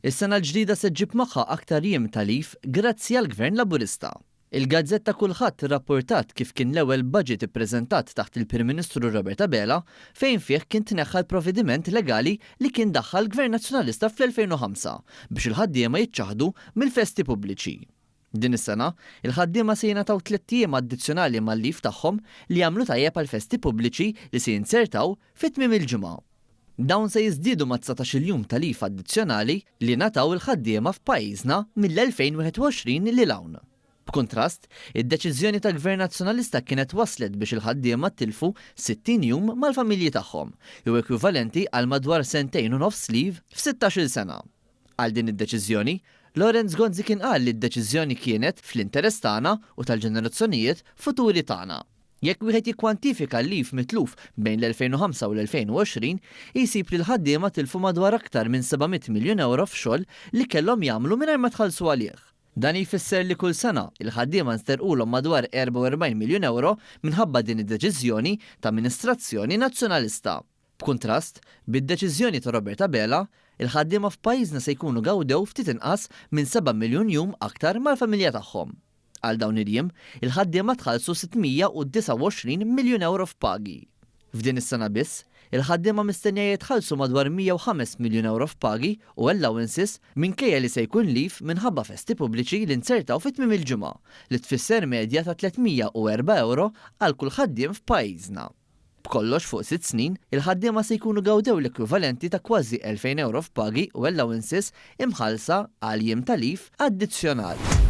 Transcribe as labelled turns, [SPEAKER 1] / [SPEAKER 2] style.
[SPEAKER 1] Is-sena l-ġdida se ġġib magħha aktar jiem tal-lif grazzi għall-Gvern Laburista. Il-Gazzetta Kulħadd irrapportat kif kien l-ewwel budget ippreżentat taħt il-Prim Ministru Robert Abela fejn fih kien tneħħa l-provvediment legali li kien daħħal Gvern Nazzjonalista fl-2005 biex il-ħaddiema jiċċaħdu mill-festi pubbliċi. Din is-sena, il-ħaddiema se jingħataw 3 ijiem addizzjonali mal-lif tagħhom li jagħmlu tajjeb għal festi pubbliċi li se jinsertaw fit-tmiem il-ġimgħa. Dawn se jiżdiedu ma' 19 jum ta' lif addizzjonali li nataw il-ħaddiema f'pajjiżna mill-2021 lil hawn. B'kuntrast, id-deċiżjoni tal-Gvern Nazzjonalista kienet waslet biex il-ħaddiema tilfu 60 jum mal-familji tagħhom, jew ekwivalenti għal madwar 2.5 snin leave f'16-il sena. Għal din id-deċiżjoni, Lorenz Gonzi kien qal li d-deċiżjoni kienet fl-interess tagħna u tal-ġenerazzjonijiet futuri tagħna. Jekk wieħed jikkwantifika l-lif mitluf bejn l-2005 u l-2020, jsib li l-ħaddiema tilfu madwar aktar minn 700 miljun euro f'xogħol li kellhom jagħmlu mingħajr ma tħallsu għalih. Dan jfisser li kull sena il-ħaddiema nsterqulhom madwar 44 miljun euro minħabba din id-deċiżjoni ta' Amministrazzjoni Nazzjonalista. B'kuntrast, bid-deċiżjoni ta' Robert Abela, il-ħaddiema f'pajjiżna se jkunu gawdew ftit inqas minn 7 miljun jum aktar mal-familja tagħhom. Għal dawn il-jiem, il-ħaddiema tħallsu 629 miljun euro f'pagi. F'din is-sena biss, il-ħaddiema mistennija jitħallsu madwar 105 miljun euro f'pagi u allowances minkejja li se jkun lif minħabba festi pubbliċi li nsertaw fit-tmiem il-ġimgħa li tfisser medja ta' 304 euro għal kull ħaddiem f'pajjiżna. B'kollox fuq 6 snin, il-ħaddiema se jkunu gawdew l-ekwivalenti ta' kważi 2000 euro f'pagi u allowances imħallsa għal jiem ta' lif addizzjonali.